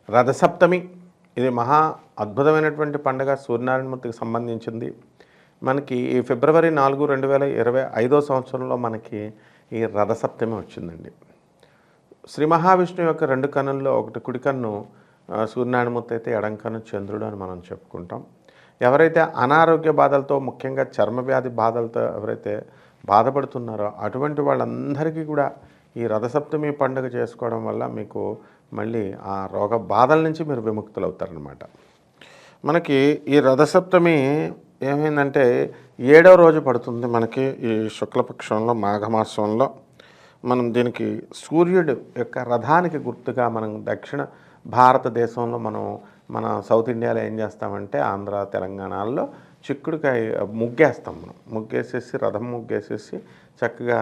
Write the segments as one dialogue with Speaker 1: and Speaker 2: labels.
Speaker 1: రథసప్తమి ఇది మహా అద్భుతమైనటువంటి పండుగ సూర్యనారాయణమూర్తికి సంబంధించింది. మనకి ఈ ఫిబ్రవరి 4, 2025 సంవత్సరంలో మనకి ఈ రథసప్తమి వచ్చిందండి. శ్రీ మహావిష్ణువు యొక్క 2 కన్నుల్లో ఒకటి కుడి కన్ను సూర్యనారాయణమూర్తి అయితే, ఎడం కన్ను చంద్రుడు అని మనం చెప్పుకుంటాం. ఎవరైతే అనారోగ్య బాధలతో, ముఖ్యంగా చర్మ వ్యాధి బాధలతో ఎవరైతే బాధపడుతున్నారో అటువంటి వాళ్ళందరికీ కూడా ఈ రథసప్తమి పండుగ చేసుకోవడం వల్ల మీకు మళ్ళీ ఆ రోగ బాధల నుంచి మీరు విముక్తులవుతారనమాట. మనకి ఈ రథసప్తమి ఏమైందంటే 7వ రోజు పడుతుంది మనకి ఈ శుక్లపక్షంలో, మాఘమాసంలో. మనం దీనికి సూర్యుడు యొక్క రథానికి గుర్తుగా మనం దక్షిణ భారతదేశంలో మన సౌత్ ఇండియాలో ఏం చేస్తామంటే, ఆంధ్ర తెలంగాణలో చిక్కుడుకాయ ముగ్గేస్తాం. మనం ముగ్గేసేసి, రథం ముగ్గేసేసి చక్కగా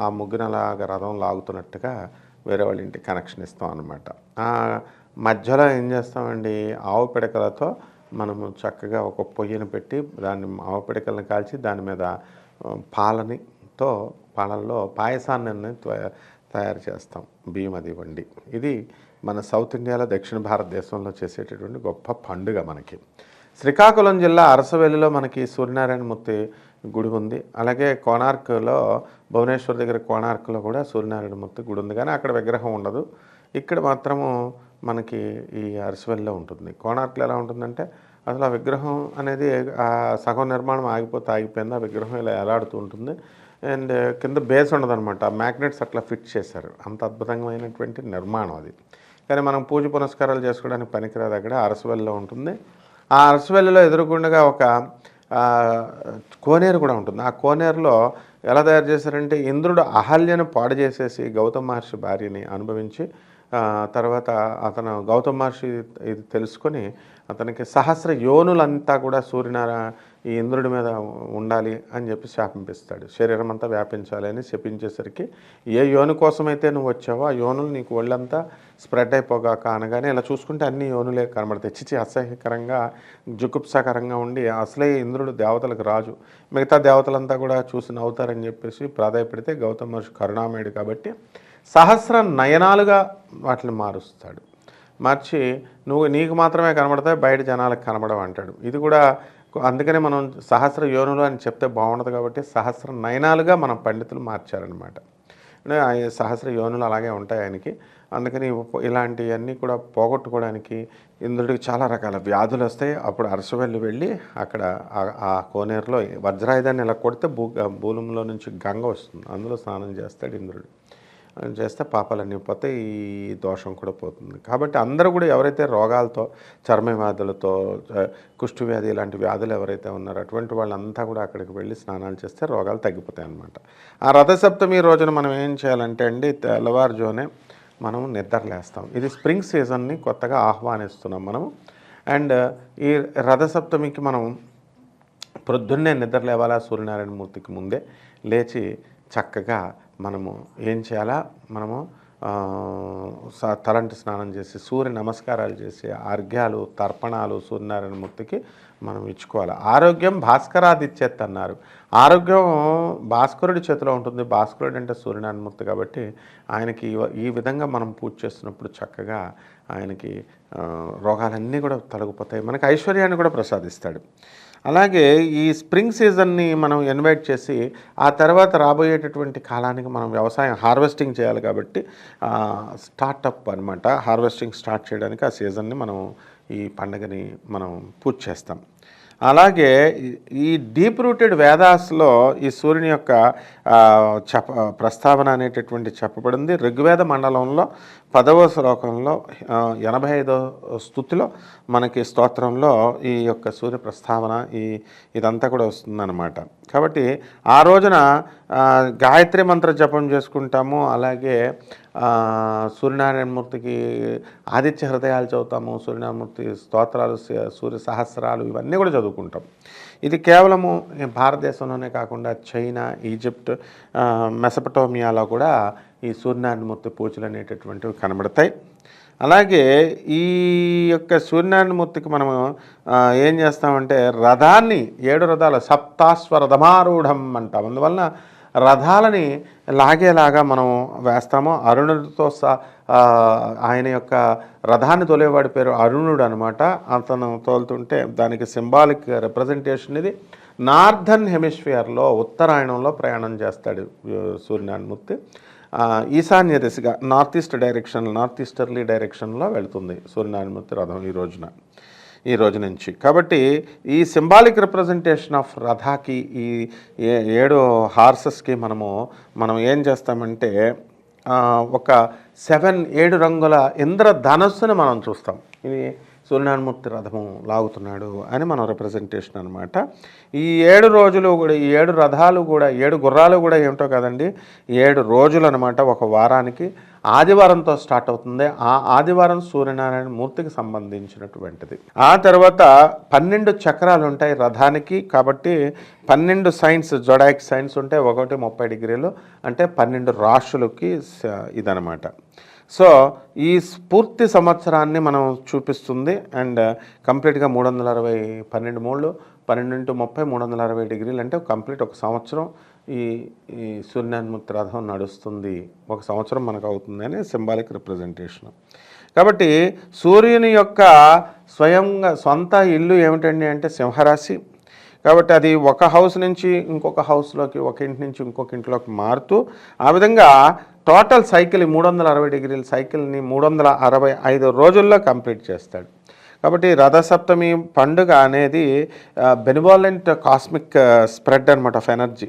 Speaker 1: ఆ ముగ్గునలాగా రథం లాగుతున్నట్టుగా వేరే వాళ్ళ ఇంటికి కనెక్షన్ ఇస్తాం అన్నమాట. మధ్యలో ఏం చేస్తామండి, ఆవు పిడకలతో మనము చక్కగా ఒక పొయ్యిని పెట్టి దాన్ని ఆవు పిడకలను కాల్చి దాని మీద పాలల్లో పాయసాన్ని తయారు చేస్తాం, బియ్యం అది వండి. ఇది మన సౌత్ ఇండియాలో, దక్షిణ భారతదేశంలో చేసేటటువంటి గొప్ప పండుగ. మనకి శ్రీకాకుళం జిల్లా అరసవెల్లిలో మనకి సూర్యనారాయణమూర్తి గుడి ఉంది. అలాగే కోణార్క్లో, భువనేశ్వర్ దగ్గర కోణార్క్లో కూడా సూర్యనారాయణమూర్తి గుడి ఉంది, కానీ అక్కడ విగ్రహం ఉండదు. ఇక్కడ మాత్రము మనకి ఈ అరసవెల్లిలో ఉంటుంది. కోణార్క్లో ఎలా ఉంటుందంటే, అసలు ఆ విగ్రహం అనేది సగం నిర్మాణం ఆగిపోయింది. ఆ విగ్రహం ఇలా ఎలాడుతూ ఉంటుంది. అండ్ కింద బేస్ ఉండదన్నమాట, మ్యాగ్నెట్స్ అట్లా ఫిట్ చేశారు. అంత అద్భుతమైనటువంటి నిర్మాణం అది. కానీ మనం పూజ పునస్కారాలు చేసుకోవడానికి పనికిరాదు. అక్కడ అరసవెల్లిలో ఉంటుంది. ఆ అరసవెల్లిలో ఎదురుగుండగా ఒక కోనేరు కూడా ఉంటుంది. ఆ కోనేరులో ఎలా తయారు చేశారంటే, ఇంద్రుడు అహల్యను పాడు చేసేసి గౌతమ మహర్షి భార్యని అనుభవించి తర్వాత అతను గౌతమ మహర్షి ఇది తెలుసుకొని అతనికి సహస్ర యోనులంతా కూడా ఈ ఇంద్రుడి మీద ఉండాలి అని చెప్పి శాపింపిస్తాడు. శరీరం అంతా వ్యాపించాలి అని శపించేసరికి, ఏ యోను కోసమైతే నువ్వు వచ్చావో ఆ యోనులు నీకు ఒళ్ళంతా స్ప్రెడ్ అయిపోగాక అనగానే ఇలా చూసుకుంటే అన్ని యోనులే కనబడతాయి. చిచి అసహ్యకరంగా, జుగుప్సాకరంగా ఉండి, అసలే ఇంద్రుడు దేవతలకు రాజు, మిగతా దేవతలంతా కూడా చూసి నవ్వుతారని చెప్పేసి ప్రాధాయపడితే గౌతమ మహర్షి కరుణామయుడు కాబట్టి సహస్ర నయనాలుగా వాటిని మారుస్తాడు. మార్చి నీకు మాత్రమే కనబడతాయి, బయట జనాలకు కనబడవు అంటాడు. ఇది కూడా అందుకనే మనం సహస్ర యోనులు అని చెప్తే బాగుండదు కాబట్టి సహస్ర నయనాలుగా మనం పండితులు మార్చారనమాట. అంటే సహస్ర యోనులు అలాగే ఉంటాయి ఆయనకి. అందుకని ఇలాంటివన్నీ కూడా పోగొట్టుకోవడానికి ఇంద్రుడికి చాలా రకాల వ్యాధులు వస్తాయి. అప్పుడు అరసవెల్లి వెళ్ళి అక్కడ ఆ కోనేరులో వజ్రాయుధాన్ని ఇలా కొడితే భూలంలో నుంచి గంగ వస్తుంది. అందులో స్నానం చేస్తాడు ఇంద్రుడు. చేస్తే పాపాలన్నీ పోతాయి, ఈ దోషం కూడా పోతుంది. కాబట్టి అందరూ కూడా ఎవరైతే రోగాలతో, చర్మ వ్యాధులతో, కుష్టు వ్యాధి ఇలాంటి వ్యాధులు ఎవరైతే ఉన్నారో అటువంటి వాళ్ళంతా కూడా అక్కడికి వెళ్ళి స్నానాలు చేస్తే రోగాలు తగ్గిపోతాయి అన్నమాట. ఆ రథసప్తమి రోజున మనం ఏం చేయాలంటే అండి, తెల్లవారుజామునే మనం నిద్రలేస్తాం. ఇది స్ప్రింగ్ సీజన్ని కొత్తగా ఆహ్వానిస్తున్నాం మనము. అండ్ ఈ రథసప్తమికి మనం ప్రొద్దున్నే నిద్ర లేవాలా, సూర్యనారాయణమూర్తికి ముందే లేచి చక్కగా మనము ఏం చేయాలా, మనము తలంటి స్నానం చేసి, సూర్య నమస్కారాలు చేసి, అర్ఘ్యాలు, తర్పణాలు సూర్యనారాయణమూర్తికి మనం ఇచ్చుకోవాలి. ఆరోగ్యం భాస్కరాదిచ్చేత్ అన్నారు. ఆరోగ్యం భాస్కరుడి చేతిలో ఉంటుంది. భాస్కరుడు అంటే సూర్యనారాయణమూర్తి కాబట్టి ఆయనకి ఈ విధంగా మనం పూజ చేస్తున్నప్పుడు చక్కగా ఆయనకి రోగాలన్నీ కూడా తొలగిపోతాయి, మనకి ఐశ్వర్యాన్ని కూడా ప్రసాదిస్తాడు. అలాగే ఈ స్ప్రింగ్ సీజన్ని మనం ఇన్వైట్ చేసి ఆ తర్వాత రాబోయేటటువంటి కాలానికి మనం వ్యవసాయం హార్వెస్టింగ్ చేయాలి కాబట్టి స్టార్టప్ అనమాట. హార్వెస్టింగ్ స్టార్ట్ చేయడానికి ఆ సీజన్ని మనం ఈ పండుగని మనం పూజ చేస్తాం. అలాగే ఈ డీప్ రూటెడ్ వేదాస్లో ఈ సూర్యుని యొక్క ప్రస్తావన అనేటటువంటి చెప్పబడింది. ఋగ్వేద మండలంలో 10వ శ్లోకంలో 85వ స్తుతిలో మనకి స్తోత్రంలో ఈ యొక్క సూర్య ప్రస్తావన ఇదంతా కూడా వస్తుందన్నమాట. కాబట్టి ఆ రోజున గాయత్రి మంత్ర జపం చేసుకుంటాము. అలాగే సూర్యనారాయణమూర్తికి ఆదిత్య హృదయాలు చదువుతాము, సూర్యనారాయణమూర్తి స్తోత్రాలు, సూర్య సహస్రాలు ఇవన్నీ కూడా చదువుకుంటాం. ఇది కేవలము భారతదేశంలోనే కాకుండా చైనా, ఈజిప్ట్, మెసపటోమియాలో కూడా ఈ సూర్యనారాయణమూర్తి పూజలు అనేటటువంటివి కనబడతాయి. అలాగే ఈ యొక్క సూర్యనారాయణమూర్తికి మనము ఏం చేస్తామంటే, రథాన్ని 7 రథాలు సప్తాశ్వరథమారూఢం అంటాం. అందువలన రథాలని లాగేలాగా మనం వేస్తామో అరుణుడితో ఆయన యొక్క రథాన్ని తోలేవాడి పేరు అరుణుడు అనమాట. అతను తోలుతుంటే దానికి సింబాలిక్ రిప్రజెంటేషన్ ఇది. నార్థన్ హెమిస్ఫియర్లో ఉత్తరాయణంలో ప్రయాణం చేస్తాడు సూర్యనారాయణమూర్తి. ఈశాన్య దిశగా నార్త్ ఈస్టర్లీ డైరెక్షన్లో వెళ్తుంది సూర్యనారాయణమూర్తి రథం ఈ రోజు నుంచి. కాబట్టి ఈ సింబాలిక్ రిప్రజెంటేషన్ ఆఫ్ రథాకి ఈ 7 హార్సెస్కి మనం ఏం చేస్తామంటే ఒక 7 రంగుల ఇంద్రధనస్సును మనం చూస్తాం. ఇది సూర్యనారాయణమూర్తి రథము లాగుతున్నాడు అని మనం రిప్రజెంటేషన్ అనమాట. ఈ 7 రోజులు కూడా, ఈ 7 రథాలు కూడా, 7 గుర్రాలు కూడా ఏమిటో కదండి, 7 రోజులు అనమాట. ఒక వారానికి ఆదివారంతో స్టార్ట్ అవుతుంది. ఆ ఆదివారం సూర్యనారాయణ మూర్తికి సంబంధించినటువంటిది. ఆ తర్వాత 12 చక్రాలు ఉంటాయి రథానికి. కాబట్టి 12 సైన్స్, జొడాయిక్ సైన్స్ ఉంటాయి. ఒకటి 30 డిగ్రీలు అంటే 12 రాశులకి ఇదనమాట. సో ఈ పూర్తి సంవత్సరాన్ని మనం చూపిస్తుంది. అండ్ కంప్లీట్గా 360 12 మూళ్ళు 12 × 30 360 డిగ్రీలు అంటే కంప్లీట్ ఒక సంవత్సరం ఈ సూర్యనారాయణమూర్తి రథం నడుస్తుంది. ఒక సంవత్సరం మనకు అవుతుంది అని సింబాలిక్ రిప్రజెంటేషన్. కాబట్టి సూర్యుని యొక్క సొంత ఇల్లు ఏమిటండి అంటే సింహరాశి. కాబట్టి అది ఒక హౌస్ నుంచి ఇంకొక హౌస్లోకి, ఒక ఇంటి నుంచి ఇంకొక ఇంట్లోకి మారుతూ ఆ విధంగా టోటల్ సైకిల్ 360 డిగ్రీల సైకిల్ని 365 రోజుల్లో కంప్లీట్ చేస్తాడు. కాబట్టి రథసప్తమి పండుగ అనేది బెనివాలెంట్ కాస్మిక్ స్ప్రెడ్ అనమాట ఆఫ్ ఎనర్జీ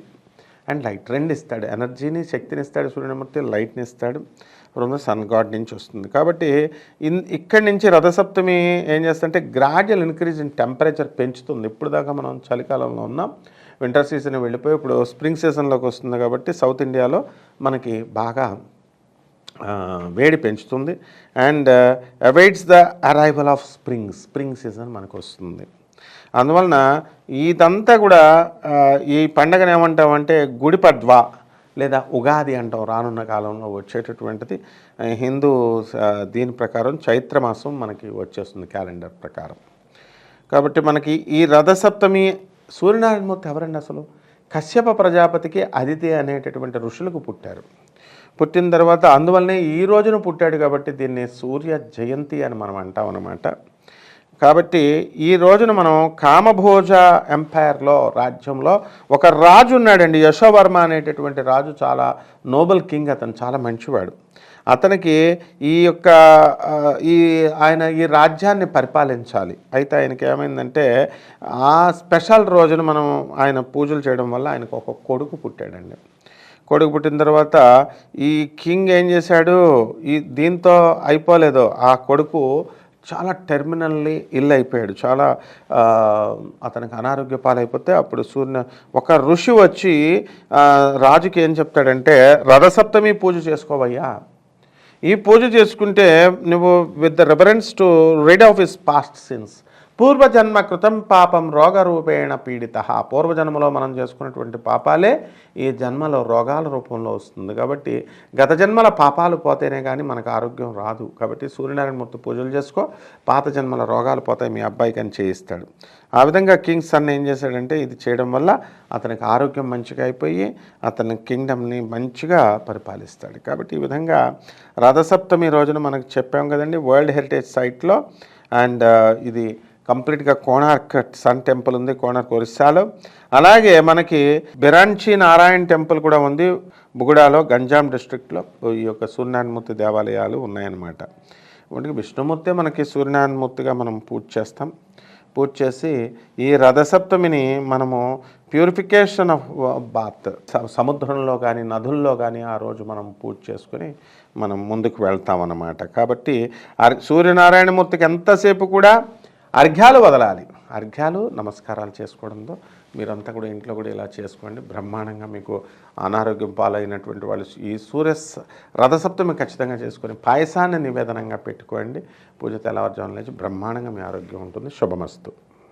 Speaker 1: అండ్ లైట్. 2 ఇస్తాడు, ఎనర్జీని, శక్తిని ఇస్తాడు సూర్యమూర్తి, లైట్ని ఇస్తాడు. ఇప్పుడు సన్ గాడ్ నుంచి వస్తుంది. కాబట్టి ఇక్కడి నుంచి రథసప్తమి ఏం చేస్తుందంటే గ్రాడ్యువల్ ఇంక్రీజ్ ఇన్ టెంపరేచర్ పెంచుతుంది. ఇప్పుడు దాకా మనం చలికాలంలో ఉన్నాం, వింటర్ సీజన్ వెళ్ళిపోయి ఇప్పుడు స్ప్రింగ్ సీజన్లోకి వస్తుంది. కాబట్టి సౌత్ ఇండియాలో మనకి బాగా వేడి పెంచుతుంది. And awaits the arrival of spring season మనకు వస్తుంది. అందువలన ఇదంతా కూడా ఈ పండగను ఏమంటామంటే గుడిపడ్వా లేదా ఉగాది అంటాం. రానున్న కాలంలో వచ్చేటటువంటిది హిందూ దీని ప్రకారం చైత్రమాసం మనకి వచ్చేస్తుంది క్యాలెండర్ ప్రకారం. కాబట్టి మనకి ఈ రథసప్తమి సూర్యనారాయణమూర్తి ఎవరండి అసలు? కశ్యప ప్రజాపతికి అదితి అనేటటువంటి ఋషులకు పుట్టిన తర్వాత అందువల్లనే ఈ రోజున పుట్టాడు. కాబట్టి దీన్ని సూర్య జయంతి అని మనం అంటాం అన్నమాట. కాబట్టి ఈ రోజున మనం కామభోజ ఎంపైర్లో, రాజ్యంలో ఒక రాజు ఉన్నాడండి, యశోవర్మ అనేటటువంటి రాజు. చాలా నోబెల్ కింగ్, అతను చాలా మంచివాడు. అతనికి ఆయన ఈ రాజ్యాన్ని పరిపాలించాలి. అయితే ఆయనకి ఏమైందంటే ఆ స్పెషల్ రోజున మనం ఆయన పూజలు చేయడం వల్ల ఆయనకు ఒక కొడుకు పుట్టాడండి. కొడుకు పుట్టిన తర్వాత ఈ కింగ్ ఏం చేశాడు, దీంతో అయిపోలేదు. ఆ కొడుకు చాలా టెర్మినల్లీ ఇల్ అయిపోయాడు. చాలా అతనికి అనారోగ్య పాలైపోతే అప్పుడు ఒక ఋషి వచ్చి రాజుకి ఏం చెప్తాడంటే, రథసప్తమి పూజ చేసుకోవయ్యా, ఈ పూజ చేసుకుంటే నువ్వు with the reference to rid of his past sins, పూర్వజన్మ కృతం పాపం రోగరూపేణ పీడిత. పూర్వజన్మలో మనం చేసుకున్నటువంటి పాపాలే ఈ జన్మలో రోగాల రూపంలో వస్తుంది. కాబట్టి గత జన్మల పాపాలు పోతేనే కానీ మనకు ఆరోగ్యం రాదు. కాబట్టి సూర్యనారాయణమూర్తి పూజలు చేసుకో, పాత జన్మల రోగాలు పోతాయి మీ అబ్బాయికి అని చేయిస్తాడు. ఆ విధంగా కింగ్ సన్ ఏం చేశాడంటే ఇది చేయడం వల్ల అతనికి ఆరోగ్యం మంచిగా అయిపోయి అతని కింగ్డమ్ని మంచిగా పరిపాలిస్తాడు. కాబట్టి ఈ విధంగా రథసప్తమి రోజున మనకు చెప్పాం కదండి వరల్డ్ హెరిటేజ్ సైట్లో. అండ్ ఇది కంప్లీట్గా కోణార్క్ సన్ టెంపుల్ ఉంది కోణార్క్ ఒరిస్సాలో. అలాగే మనకి బిరాంచి నారాయణ టెంపుల్ కూడా ఉంది బుగుడాలో, గంజాం డిస్ట్రిక్ట్లో. ఈ యొక్క సూర్యనారాయణమూర్తి దేవాలయాలు ఉన్నాయన్నమాట. ఇప్పటికి విష్ణుమూర్తే మనకి సూర్యనారాయణమూర్తిగా మనం పూజ చేసి ఈ రథసప్తమిని మనము ప్యూరిఫికేషన్ ఆఫ్ బాత్, సముద్రంలో కానీ నదుల్లో కానీ ఆ రోజు మనం పూజ చేసుకొని మనం ముందుకు వెళ్తామన్నమాట. కాబట్టి సూర్యనారాయణమూర్తికి ఎంతసేపు కూడా అర్ఘ్యాలు వదలాలి. అర్ఘ్యాలు నమస్కారాలు చేసుకోవడంతో మీరంతా కూడా ఇంట్లో కూడా ఇలా చేసుకోండి. బ్రహ్మాండంగా మీకు అనారోగ్యం పాలైనటువంటి వాళ్ళు ఈ రథసప్తమి ఖచ్చితంగా చేసుకొని పాయసాన్ని నివేదనంగా పెట్టుకోండి. పూజ తెల్లవారుజామున లేచి బ్రహ్మాండంగా మీ ఆరోగ్యం ఉంటుంది. శుభమస్తు.